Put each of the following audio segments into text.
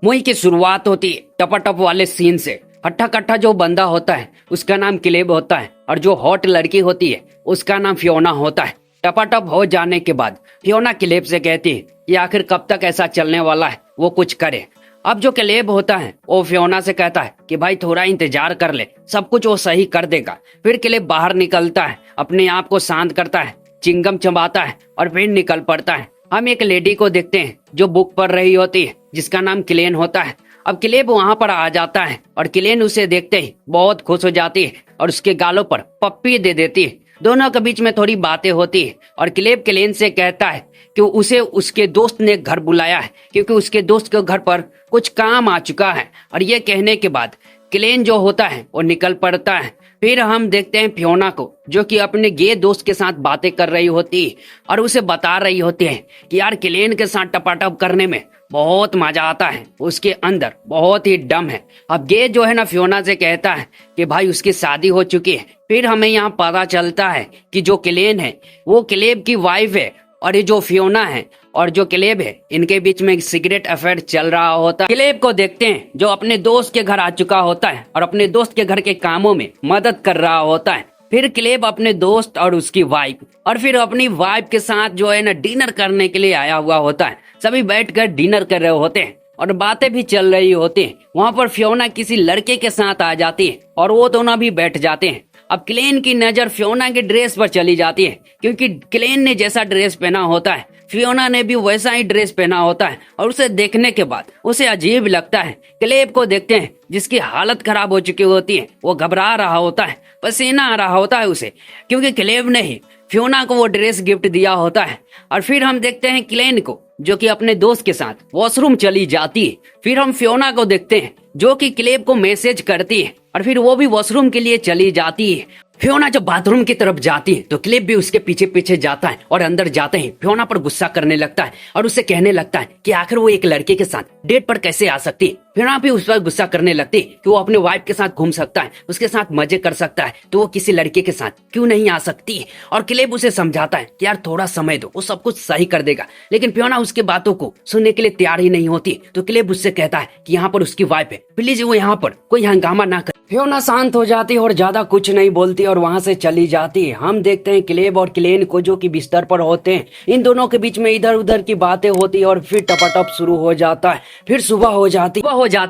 Movie की शुरुआत होती है टपाटप वाले सीन से। हट्टा कट्टा जो बंदा होता है उसका नाम क्लेब होता है और जो हॉट लड़की होती है उसका नाम फियोना होता है। टपाटप हो जाने के बाद फियोना क्लेब से कहती है कि आखिर कब तक ऐसा चलने वाला है, वो कुछ करे। अब जो क्लेब होता है वो फियोना से कहता है कि भाई थोड़ा इंतजार कर ले, सब कुछ वो सही कर देगा। फिर क्लेब बाहर निकलता है, अपने आप को शांत करता है, चिंगम चबाता है और फिर निकल पड़ता है। हम एक लेडी को देखते हैं जो बुक पढ़ रही होती है जिसका नाम क्लेन होता है। अब क्लेब वहां पर आ जाता है और क्लेन उसे देखते ही बहुत खुश हो जाती है और उसके गालों पर पप्पी दे देती है। दोनों के बीच में थोड़ी बातें होती है और क्लेब क्लेन से कहता है कि उसे उसके दोस्त ने घर बुलाया है क्योंकि उसके दोस्त के घर पर कुछ काम आ चुका है। और ये कहने के बाद क्लेन जो होता है वो निकल पड़ता है। फिर हम देखते हैं फियोना को जो कि अपने गे दोस्त के साथ बातें कर रही होती है और उसे बता रही होती है कि यार क्लेन के साथ टपाटप करने में बहुत मजा आता है, उसके अंदर बहुत ही दम है। अब गे जो है ना फियोना से कहता है कि भाई उसकी शादी हो चुकी है। फिर हमें यहाँ पता चलता है कि जो क्लेन है वो क्लेब की वाइफ है और ये जो फियोना है और जो क्लेब है इनके बीच में एक सीक्रेट अफेयर चल रहा होता है। क्लेब को देखते हैं जो अपने दोस्त के घर आ चुका होता है और अपने दोस्त के घर के कामों में मदद कर रहा होता है। फिर क्लेब अपने दोस्त और उसकी वाइफ और फिर अपनी वाइफ के साथ जो है ना डिनर करने के लिए आया हुआ होता है। सभी बैठकर डिनर कर रहे होते हैं और बातें भी चल रही होती हैं। वहाँ पर फियोना किसी लड़के के साथ आ जाती है और वो दोनों भी बैठ जाते हैं। अब क्लेन की नजर फियोना के ड्रेस पर चली जाती है क्योंकि क्लेन ने जैसा ड्रेस पहना होता है फियोना ने भी वैसा ही ड्रेस पहना होता है और उसे देखने के बाद उसे अजीब लगता है। क्लेब को देखते हैं जिसकी हालत खराब हो चुकी होती है, वो घबरा रहा होता है, पसीना आ रहा होता है उसे क्योंकि क्लेब ने ही फियोना को वो ड्रेस गिफ्ट दिया होता है। और फिर हम देखते हैं क्लेन को जो कि अपने दोस्त के साथ वॉशरूम चली जाती है। फिर हम फियोना को देखते हैं जो कि क्लेब को मैसेज करती है और फिर वो भी वॉशरूम के लिए चली जाती है। फियोना जब बाथरूम की तरफ जाती है तो क्लेब भी उसके पीछे पीछे जाता है और अंदर जाते ही फियोना पर गुस्सा करने लगता है और उससे कहने लगता है कि आखिर वो एक लड़के के साथ डेट पर कैसे आ सकती है। फियोना भी उस पर गुस्सा करने लगती है कि वो अपने वाइफ के साथ घूम सकता है, उसके साथ मजे कर सकता है, तो वो किसी लड़के के साथ क्यों नहीं आ सकती। और क्लेब उसे समझाता है कि यार थोड़ा समय दो, वो सब कुछ सही कर देगा। लेकिन फियोना उसके बातों को सुनने के लिए तैयार ही नहीं होती। तो क्लेब उससे कहता है कि यहाँ पर उसकी वाइफ है, प्लीज वो यहाँ पर कोई हंगामा ना करे। फियोना शांत हो जाती है और ज्यादा कुछ नहीं बोलती और वहां से चली जाती है। हम देखते हैं क्लेब और क्लेन को जो कि बिस्तर पर होते हैं। इन दोनों के बीच में इधर उधर की बातें होती है और फिर टपाटप शुरू हो जाता है। फिर सुबह हो जाते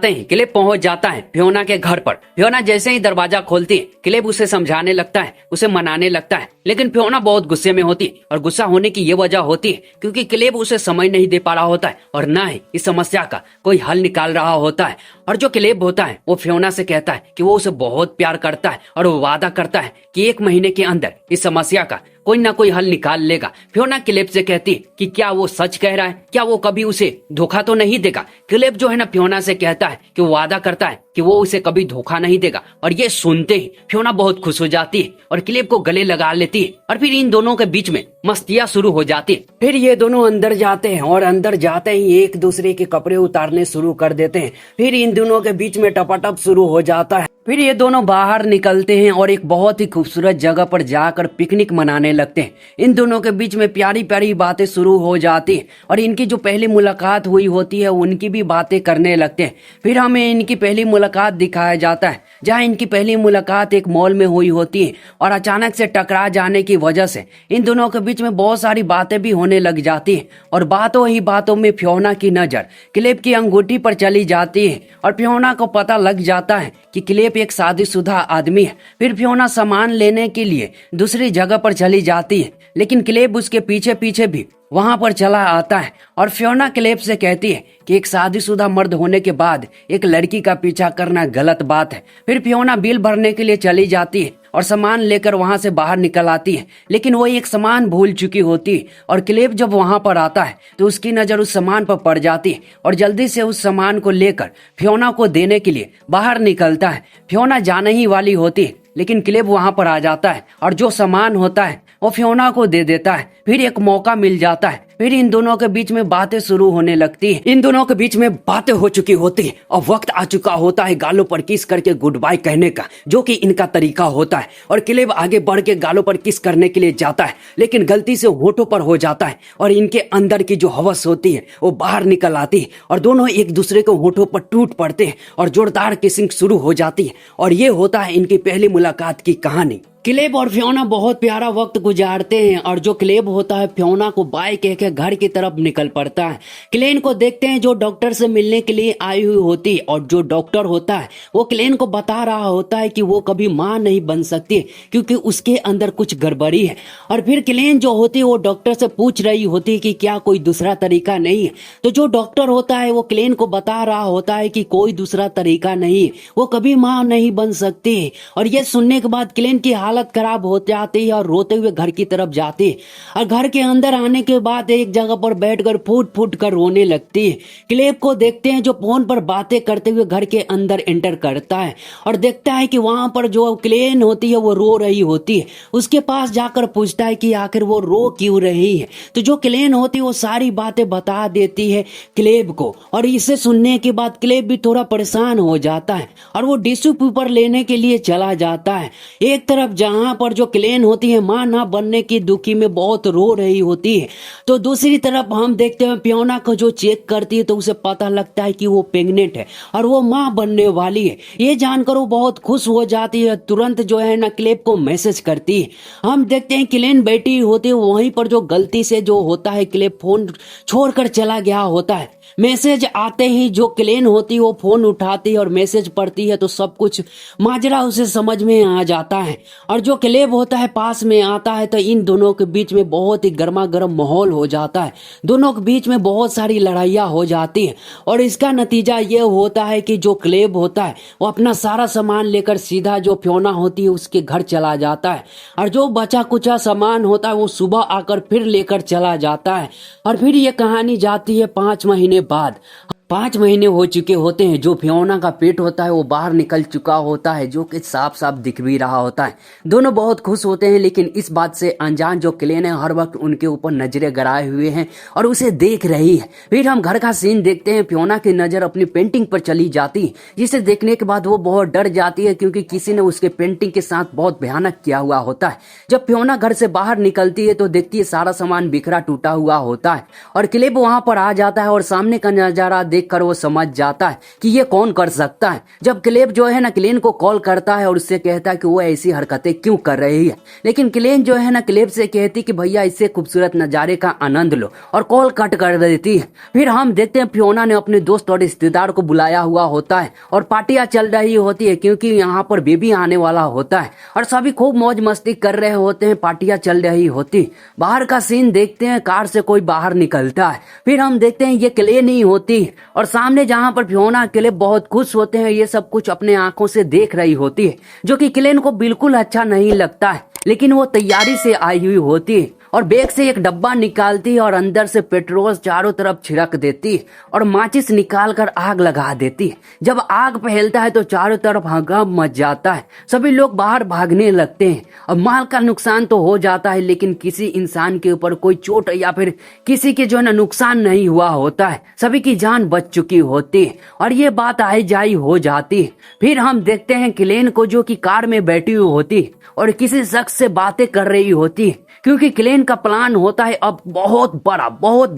हैं। क्लेब पहुंच जाता है फियोना के घर पर। फियोना जैसे ही दरवाजा खोलती है क्लेब उसे समझाने लगता है, उसे मनाने लगता है। लेकिन फियोना बहुत गुस्से में होती है और गुस्सा होने की ये वजह होती है क्योंकि क्लेब उसे समय नहीं दे पा रहा होता है और ना ही इस समस्या का कोई हल निकाल रहा होता है। और जो क्लेब होता है वो फियोना से कहता है कि वो उसे बहुत प्यार करता है और वो वादा करता है कि 1 महीने के अंदर इस समस्या का कोई ना कोई हल निकाल लेगा। फियोना क्लेब से कहती है कि क्या वो सच कह रहा है, क्या वो कभी उसे धोखा तो नहीं देगा। क्लेब जो है ना फियोना से कहता है कि वो वादा करता है कि वो उसे कभी धोखा नहीं देगा। और ये सुनते ही फियोना बहुत खुश हो जाती है और क्लेब को गले लगा लेती है और फिर इन दोनों के बीच में मस्तियां शुरू हो जाती है। फिर ये दोनों अंदर जाते हैं और अंदर जाते ही एक दूसरे के कपड़े उतारने शुरू कर देते हैं। फिर इन दोनों के बीच में टपाटप शुरू हो जाता है। फिर ये दोनों बाहर निकलते हैं और एक बहुत ही खूबसूरत जगह पर जाकर पिकनिक मनाने लगते हैं। इन दोनों के बीच में प्यारी प्यारी बातें शुरू हो जाती हैं और इनकी जो पहली मुलाकात हुई होती है उनकी भी बातें करने लगते हैं। फिर हमें इनकी पहली मुलाकात दिखाया जाता है जहां इनकी पहली मुलाकात एक मॉल में हुई होती है और अचानक से टकरा जाने की वजह से इन दोनों के बीच में बहुत सारी बातें भी होने लग जाती है। और बातों ही बातों में फियोना की नजर क्लेब की अंगूठी पर चली जाती है और फियोना को पता लग जाता है कि क्लेब एक शादीशुदा आदमी है। फिर फियोना सामान लेने के लिए दूसरी जगह पर चली जाती है लेकिन क्लेब उसके पीछे पीछे भी वहां पर चला आता है और फियोना क्लेब से कहती है कि एक शादीशुदा मर्द होने के बाद एक लड़की का पीछा करना गलत बात है। फिर फियोना बिल भरने के लिए चली जाती है और सामान लेकर वहां से बाहर निकल आती है लेकिन वो एक सामान भूल चुकी होती है। और क्लेब जब वहां पर आता है तो उसकी नजर उस सामान पर पड़ जाती है और जल्दी से उस सामान को लेकर फियोना को देने के लिए बाहर निकलता है। फियोना जाने ही वाली होती है लेकिन क्लेब वहां पर आ जाता है और जो सामान होता है वो फियोना को दे देता है। फिर एक मौका मिल जाता है फिर इन दोनों के बीच में बातें शुरू होने लगती है। इन दोनों के बीच में बातें हो चुकी होती है और वक्त आ चुका होता है गालों पर किस करके गुड बाय कहने का, जो कि इनका तरीका होता है। और क्लेब आगे बढ़ के गालों पर किस करने के लिए जाता है, लेकिन गलती से होठों पर हो जाता है और इनके अंदर की जो हवस होती है वो बाहर निकल आती है और दोनों एक दूसरे के होठों पर टूट पड़ते हैं और जोरदार किसिंग शुरू हो जाती है। और ये होता है इनकी पहली मुलाकात की कहानी। क्लेब और फियोना बहुत प्यारा वक्त गुजारते हैं और जो क्लेब होता है फियोना को बाय कह के घर की तरफ निकल पड़ता है। क्लेन को देखते हैं जो डॉक्टर से मिलने के लिए आई हुई होती है और जो डॉक्टर होता है वो क्लेन को बता रहा होता है कि वो कभी मां नहीं बन सकती क्योंकि उसके अंदर कुछ गड़बड़ी है। और फिर क्लेन जो होती है वो डॉक्टर से पूछ रही होती है कि क्या कोई दूसरा तरीका नहीं है। तो जो डॉक्टर होता है वो क्लेन को बता रहा होता है कि कोई दूसरा तरीका नहीं है, वो कभी मां नहीं बन सकती। और ये सुनने के बाद क्लेन की हालत खराब हो जाती है और रोते हुए घर की तरफ जाती है। और घर के अंदर आने के बाद एक जगह पर बैठकर फूट फूट कर रोने लगती है। क्लेब को देखते हैं जो फोन पर बातें करते हुए घर के अंदर एंटर करता है और देखता है कि वहां पर जो क्लेन होती है वो रो रही होती है। उसके पास जाकर पूछता है कि आखिर वो रो क्यों रही है। तो जो क्लेन होती है वो सारी बातें बता देती है क्लेब को और इसे सुनने के बाद क्लेब भी थोड़ा परेशान हो जाता है और वो टिश्यू पेपर लेने के लिए चला जाता है। एक तरफ जहां पर जो क्लेन होती है मां ना बनने की दुखी में बहुत रो रही होती है, तो दूसरी तरफ हम देखते हैं फियोना को जो चेक करती है तो उसे पता लगता है कि वो प्रेग्नेंट है और वो मां बनने वाली है। ये जानकर वो बहुत खुश हो जाती है, तुरंत जो है ना क्लेब को मैसेज करती है। हम देखते हैं क्लेन बैठी होती है वहीं पर जो गलती से जो होता है क्लेब फोन छोड़कर चला गया होता है। मैसेज आते ही जो क्लेन होती है वो फोन उठाती है और मैसेज पढ़ती है तो सब कुछ माजरा उसे समझ में आ जाता है। और जो क्लेब होता है पास में आता है तो इन दोनों के बीच में बहुत ही गर्मा गर्म माहौल हो जाता है। दोनों के बीच में बहुत सारी लड़ाइयाँ हो जाती है और इसका नतीजा ये होता है कि जो क्लेब होता है वो अपना सारा सामान लेकर सीधा जो फियोना होती है उसके घर चला जाता है और जो बचा कुचा सामान होता है वो सुबह आकर फिर लेकर चला जाता है। और फिर ये कहानी जाती है 5 महीने बाद। 5 महीने हो चुके होते हैं। जो फियोना का पेट होता है वो बाहर निकल चुका होता है, जो कि साफ साफ दिख भी रहा होता है। दोनों बहुत खुश होते हैं, लेकिन इस बात से अनजान जो क्लेन है हर वक्त उनके ऊपर नजरें गड़ाए हुए हैं और उसे देख रही है। फिर हम घर का सीन देखते हैं। फियोना की नजर अपनी पेंटिंग पर चली जाती है, जिसे देखने के बाद वो बहुत डर जाती है क्योंकि किसी ने उसके पेंटिंग के साथ बहुत भयानक किया हुआ होता है। जब फियोना घर से बाहर निकलती है तो देखती है सारा सामान बिखरा टूटा हुआ होता है और क्लेब वहां पर आ जाता है और सामने का नजारा देखकर वो समझ जाता है कि ये कौन कर सकता है। जब क्लेब जो है ना क्लेन को कॉल करता है और उससे कहता है कि वो ऐसी हरकतें क्यों कर रही है, लेकिन क्लेन जो है ना क्लेब से कहती कि भैया इससे खूबसूरत नजारे का आनंद लो और कॉल कट कर देती है। फिर हम देखते हैं फियोना ने अपने दोस्त और रिश्तेदार को बुलाया हुआ होता है और पार्टियां चल रही होती है क्योंकि यहाँ पर बेबी आने वाला होता है और सभी खूब मौज मस्ती कर रहे होते हैं। पार्टियां चल रही होती। बाहर का सीन देखते हैं, कार से कोई बाहर निकलता है। फिर हम देखते हैं ये क्लेन ही होती है और सामने जहां पर फियोना क्लेब बहुत खुश होते हैं ये सब कुछ अपने आंखों से देख रही होती है, जो कि क्लेन को बिल्कुल अच्छा नहीं लगता है, लेकिन वो तैयारी से आई हुई होती है और बैग से एक डब्बा निकालती है और अंदर से पेट्रोल चारों तरफ छिड़क देती है और माचिस निकाल कर आग लगा देती है। जब आग फैलता है तो चारों तरफ हंगाम मच जाता है। सभी लोग बाहर भागने लगते हैं और माल का नुकसान तो हो जाता है, लेकिन किसी इंसान के ऊपर कोई चोट या फिर किसी के जो है ना नुकसान नहीं हुआ होता है। सभी की जान बच चुकी होती है और ये बात आई जाई हो जाती है। फिर हम देखते हैं क्लेन को जो कि कार में बैठी हुई होती है और किसी शख्स से बातें कर रही होती है, क्योंकि क्लेन का प्लान होता है अब बहुत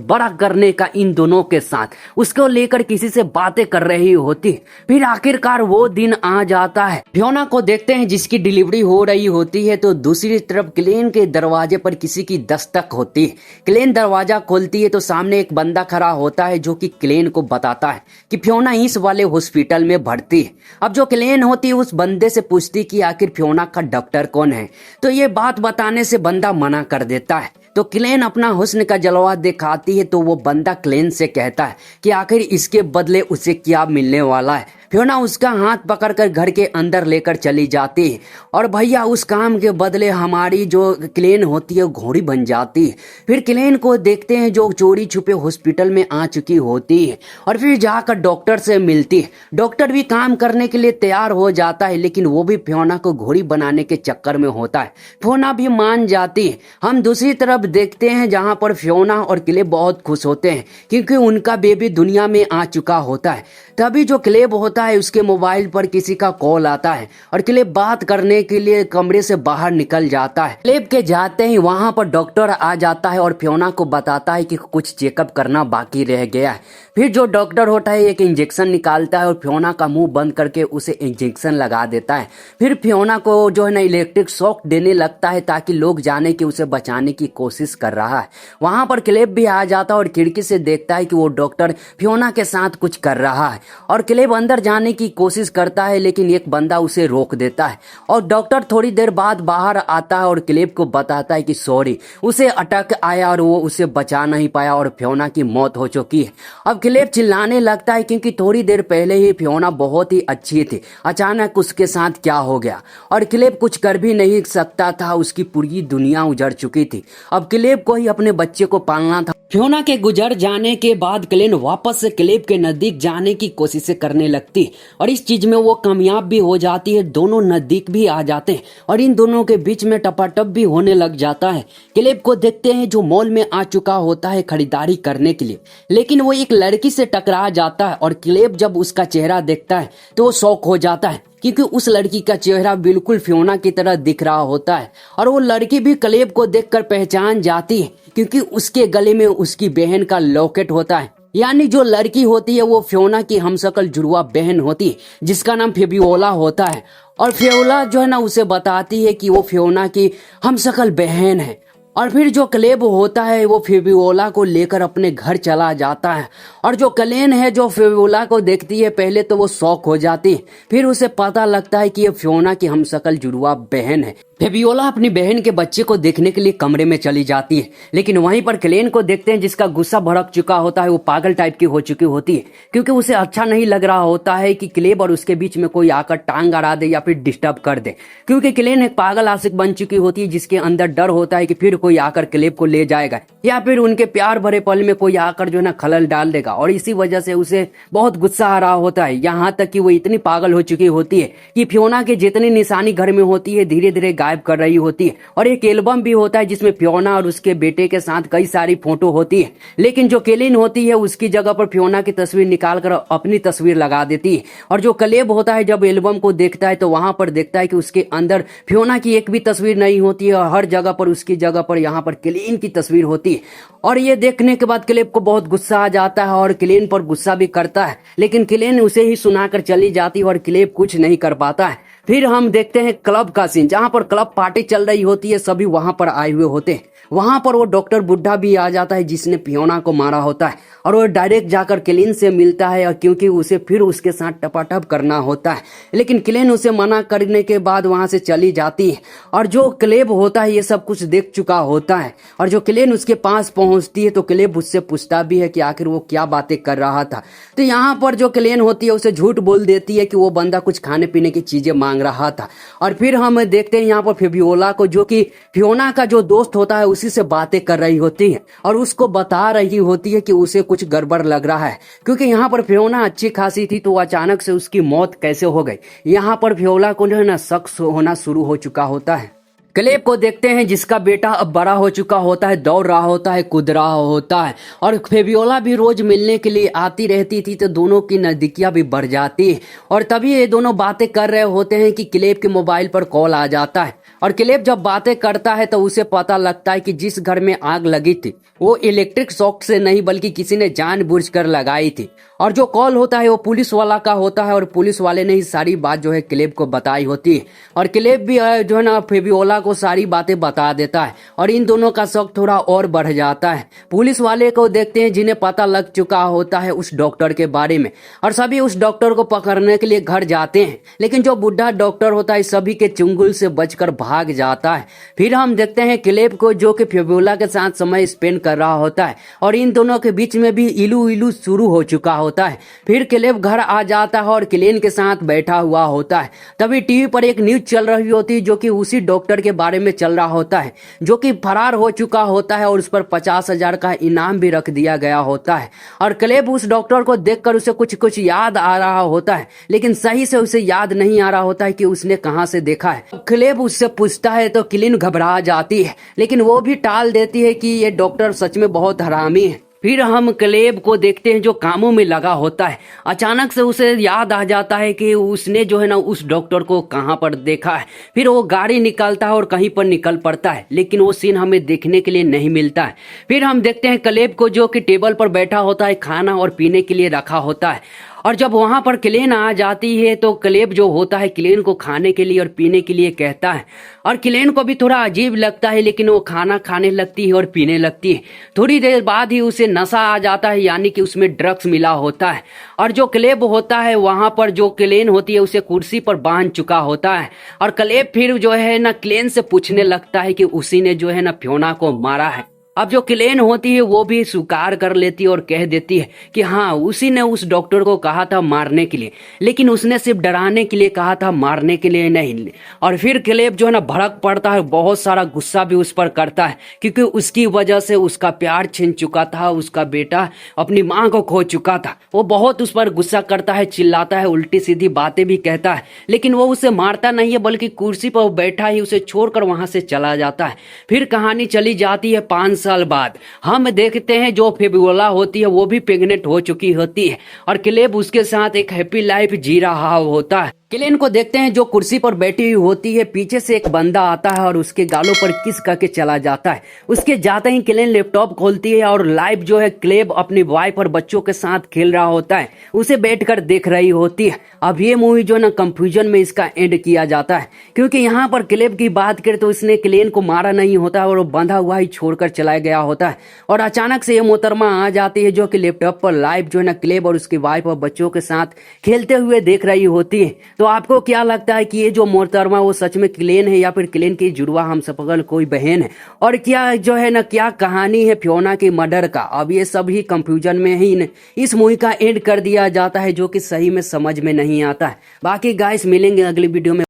बड़ा करने का इन दोनों के साथ। उसको लेकर किसी से बातें कर रही होती। फिर आखिरकार वो दिन आ जाता है। फियोना को देखते हैं जिसकी डिलीवरी हो रही होती है, तो दूसरी तरफ क्लेन के दरवाजे पर किसी की दस्तक होती है। क्लेन दरवाजा खोलती है तो सामने एक बंदा खड़ा होता है जो कि क्लेन को बताता है कि फियोना इस वाले हॉस्पिटल में भर्ती है। अब जो क्लेन होती है उस बंदे से पूछती कि आखिर फियोना का डॉक्टर कौन है, तो ये बात बताने से बंदा मना कर देता है। तो क्लेन अपना हुस्न का जलवा दिखाती है तो वो बंदा क्लेन से कहता है कि आखिर इसके बदले उसे क्या मिलने वाला है। फियोना उसका हाथ पकड़कर घर के अंदर लेकर चली जाती है और भैया उस काम के बदले हमारी जो क्लेन होती है घोड़ी बन जाती है। फिर क्लेन को देखते हैं जो चोरी छुपे हॉस्पिटल में आ चुकी होती है और फिर जाकर डॉक्टर से मिलती है। डॉक्टर भी काम करने के लिए तैयार हो जाता है, लेकिन वो भी फियोना को घोड़ी बनाने के चक्कर में होता है। फियोना भी मान जाती है। हम दूसरी तरफ देखते हैं जहां पर फियोना और क्लेब बहुत खुश होते हैं क्योंकि उनका बेबी दुनिया में आ चुका होता है। तभी जो क्लेब होता है उसके मोबाइल पर किसी का कॉल आता है और क्लेब बात करने के लिए कमरे से बाहर निकल जाता है। क्लेब के जाते ही वहां पर डॉक्टर आ जाता है और फियोना को बताता है कि कुछ चेकअप करना बाकी रह गया है। फिर जो डॉक्टर होता है एक इंजेक्शन निकालता है और फियोना का मुंह बंद करके उसे इंजेक्शन लगा देता है। फिर फियोना को जो है ना इलेक्ट्रिक शॉक देने लगता है ताकि लोग जाने कि उसे बचाने की कोशिश कर रहा है। वहां पर क्लेब भी आ जाता है और खिड़की से देखता है कि वो डॉक्टर फियोना के साथ कुछ कर रहा है और क्लेब अंदर जाने की कोशिश करता है लेकिन एक बंदा उसे रोक देता है और डॉक्टर थोड़ी देर बाद बाहर आता है और क्लेब को बताता है कि सॉरी, उसे अटैक आया और वो उसे बचा नहीं पाया और फियोना की मौत हो चुकी है। अब क्लेब चिल्लाने लगता है क्योंकि थोड़ी देर पहले ही फियोना बहुत ही अच्छी थी, अचानक उसके साथ क्या हो गया और क्लेब कुछ कर भी नहीं सकता था, उसकी पूरी दुनिया उजड़ चुकी थी। अब क्लेब को ही अपने बच्चे को पालना था। फियोना के गुजर जाने के बाद क्लेन वापस से क्लेब के नजदीक जाने की कोशिश करने लगती और इस चीज में वो कामयाब भी हो जाती है। दोनों नजदीक भी आ जाते हैं और इन दोनों के बीच में टपाटप भी होने लग जाता है। क्लेब को देखते हैं जो मॉल में आ चुका होता है खरीदारी करने के लिए, लेकिन वो एक लड़की से टकरा जाता है और क्लेब जब उसका चेहरा देखता है तो वो शॉक हो जाता है क्योंकि उस लड़की का चेहरा बिल्कुल फियोना की तरह दिख रहा होता है और वो लड़की भी क्लेब को देखकर पहचान जाती है क्योंकि उसके गले में उसकी बहन का लॉकेट होता है। यानी जो लड़की होती है वो फियोना की हमशक्ल जुड़वा बहन होती है जिसका नाम फेबियोला होता है और फियोला जो है ना उसे बताती है कि वो फियोना की हमशक्ल बहन है। और फिर जो क्लेब होता है वो फेबियोला को लेकर अपने घर चला जाता है और जो क्लेन है जो फेबियोला को देखती है पहले तो वो शॉक हो जाती है, फिर उसे पता लगता है कि ये फियोना की हमशक्ल जुड़वा बहन है। फेबियोला अपनी बहन के बच्चे को देखने के लिए कमरे में चली जाती है लेकिन वहीं पर क्लेन को देखते हैं जिसका गुस्सा भड़क चुका होता है, वो पागल टाइप की हो चुकी होती है क्योंकि उसे अच्छा नहीं लग रहा होता है कि क्लेब और उसके बीच में कोई आकर टांग अड़ा दे या फिर डिस्टर्ब कर दे, क्योंकि क्लेन एक पागल आशिक बन चुकी होती है जिसके अंदर डर होता है कि फिर कोई आकर क्लेब को ले जाएगा या फिर उनके प्यार भरे पल में कोई आकर जो है ना खलल डाल देगा और इसी वजह से उसे बहुत गुस्सा आ रहा होता है। यहाँ तक कि वो इतनी पागल हो चुकी होती है कि फियोना की जितनी निशानी घर में होती है धीरे धीरे गायब कर रही होती है और एक एल्बम भी होता है जिसमें फियोना और उसके बेटे के साथ कई सारी फोटो होती है, लेकिन जो क्लेन होती है उसकी जगह पर फियोना की तस्वीर निकालकर अपनी तस्वीर लगा देती है और जो क्लेब होता है जब एल्बम को देखता है तो वहां पर देखता है कि उसके अंदर फियोना की एक भी तस्वीर नहीं होती है और हर जगह पर उसकी जगह पर यहाँ पर क्लेन की तस्वीर होती है। और ये देखने के बाद क्लेब को बहुत गुस्सा आ जाता है और क्लेन पर गुस्सा भी करता है, लेकिन क्लेन उसे ही सुनाकर चली जाती है और क्लेब कुछ नहीं कर पाता है। फिर हम देखते हैं क्लब का सीन जहां पर क्लब पार्टी चल रही होती है, सभी वहां पर आए हुए होते हैं। वहां पर वो डॉक्टर बुड्ढा भी आ जाता है जिसने फियोना को मारा होता है और वो डायरेक्ट जाकर क्लेन से मिलता है और क्योंकि उसे फिर उसके साथ टपाटप करना होता है, लेकिन क्लेन उसे मना करने के बाद वहां से चली जाती है और जो क्लेब होता है ये सब कुछ देख चुका होता है और जो क्लेन उसके पास पहुंचती है तो क्लेब उससे पूछता भी है कि आखिर वो क्या बातें कर रहा था। तो यहाँ पर जो क्लेन होती है उसे झूठ बोल देती है कि वो बंदा कुछ खाने पीने की चीजें मांग रहा था। और फिर हम देखते हैं यहाँ पर फेबियोला को जो कि फियोना का जो दोस्त होता है उसी से बातें कर रही होती है और उसको बता रही होती है कि उसे कुछ गड़बड़ लग रहा है क्योंकि यहाँ पर फियोना अच्छी खासी थी तो अचानक से उसकी मौत कैसे हो गई। यहाँ पर फियोला को जो है ना शक होना शुरू हो चुका होता है। क्लेब को देखते हैं जिसका बेटा अब बड़ा हो चुका होता है, दौड़ रहा होता है, कूद रहा होता है और फेबियोला भी रोज मिलने के लिए आती रहती थी तो दोनों की नजदीकियां भी बढ़ जाती है। और तभी ये दोनों बातें कर रहे होते हैं कि क्लेब के मोबाइल पर कॉल आ जाता है और क्लेब जब बातें करता है तो उसे पता लगता है कि जिस घर में आग लगी थी वो इलेक्ट्रिक शॉक से नहीं बल्कि किसी ने जानबूझकर लगाई थी। और जो कॉल होता है वो पुलिस वाला का होता है और पुलिस वाले ने ही सारी बात जो है क्लेब को बताई होती है और क्लेब भी जो है ना फेबियोला को सारी बातें बता देता है और इन दोनों का शौक थोड़ा और बढ़ जाता है। पुलिस वाले को देखते हैं जिन्हें पता लग चुका होता है उस डॉक्टर के बारे में और सभी उस डॉक्टर को पकड़ने के लिए घर जाते हैं, लेकिन जो बुढ़ा डॉक्टर होता है सभी के चुंगल से बचकर भाग जाता है। फिर हम देखते हैं क्लेब को जो कि फेबियोला के साथ समय स्पेंड कर रहा होता है और इन दोनों के बीच में भी इलू इलू शुरू हो चुका होता है। फिर क्लेब घर आ जाता है और क्लेन के साथ बैठा हुआ होता है। तभी टीवी पर एक न्यूज चल रही होती है जो कि उसी डॉक्टर के बारे में चल रहा होता है जो कि फरार हो चुका होता है और उस पर 50,000 का इनाम भी रख दिया गया होता है। और क्लेब उस डॉक्टर को देखकर उसे कुछ कुछ याद आ रहा होता है, लेकिन सही से उसे याद नहीं आ रहा होता है कि उसने कहां से देखा है। क्लेब उससे पूछता है तो क्लीन घबरा जाती है, लेकिन वो भी टाल देती है कि ये डॉक्टर सच में बहुत हरामी है। फिर हम क्लेब को देखते हैं जो कामों में लगा होता है। अचानक से उसे याद आ जाता है कि उसने जो है ना उस डॉक्टर को कहाँ पर देखा है। फिर वो गाड़ी निकालता है और कहीं पर निकल पड़ता है, लेकिन वो सीन हमें देखने के लिए नहीं मिलता है। फिर हम देखते हैं क्लेब को जो कि टेबल पर बैठा होता है, खाना और पीने के लिए रखा होता है। और जब वहां पर क्लेन आ जाती है तो क्लेब जो होता है क्लेन को खाने के लिए और पीने के लिए कहता है। और क्लेन को भी थोड़ा अजीब लगता है, लेकिन वो खाना खाने लगती है और पीने लगती है। थोड़ी देर बाद ही उसे नशा आ जाता है, यानी कि उसमें ड्रग्स मिला होता है। और जो क्लेब होता है वहां पर जो क्लेन होती है उसे कुर्सी पर बांध चुका होता है। और क्लेब फिर जो है ना क्लेन से पूछने लगता है कि उसी ने जो है ना फियोना को मारा है। अब जो क्लेन होती है वो भी स्वीकार कर लेती है और कह देती है कि हाँ उसी ने उस डॉक्टर को कहा था मारने के लिए, लेकिन उसने सिर्फ डराने के लिए कहा था, मारने के लिए नहीं। और फिर क्लेब जो है ना भड़क पड़ता है, बहुत सारा गुस्सा भी उस पर करता है क्योंकि उसकी वजह से उसका प्यार छिन चुका था, उसका बेटा अपनी माँ को खो चुका था। वो बहुत उस पर गुस्सा करता है, चिल्लाता है, उल्टी सीधी बातें भी कहता है, लेकिन वो उसे मारता नहीं है बल्कि कुर्सी पर बैठा ही उसे छोड़कर वहां से चला जाता है। फिर कहानी चली जाती है 5 साल बाद। हम देखते हैं जो फियोना होती है वो भी प्रेग्नेंट हो चुकी होती है और क्लेब उसके साथ एक हैप्पी लाइफ जी रहा होता है। क्लेन को देखते हैं जो कुर्सी पर बैठी हुई होती है, पीछे से एक बंदा आता है और उसके गालों पर किस करके चला जाता है। उसके जाते ही क्लेन लैपटॉप खोलती है और लाइव जो है क्लेब अपनी वाइफ और बच्चों के साथ खेल रहा होता है, उसे बैठकर देख रही होती है। अब ये मूवी जो ना कंफ्यूजन में इसका एंड किया जाता है, क्योंकि यहाँ पर क्लेब की बात करें तो इसने क्लेन को मारा नहीं होता और वो बंधा हुआ ही छोड़कर चला गया होता है। और अचानक से ये मोहतरमा आ जाती है जो कि लैपटॉप पर लाइव जो है ना क्लेब और उसकी वाइफ और बच्चों के साथ खेलते हुए देख रही होती है। तो आपको क्या लगता है कि ये जो मोहतरमा वो सच में क्लेन है या फिर क्लेन की जुड़वा हम सफल कोई बहन है? और क्या जो है ना क्या कहानी है फियोना के मर्डर का? अब ये सब ही कंफ्यूजन में ही इस मूवी का एंड कर दिया जाता है जो कि सही में समझ में नहीं आता है। बाकी गाइस मिलेंगे अगली वीडियो में।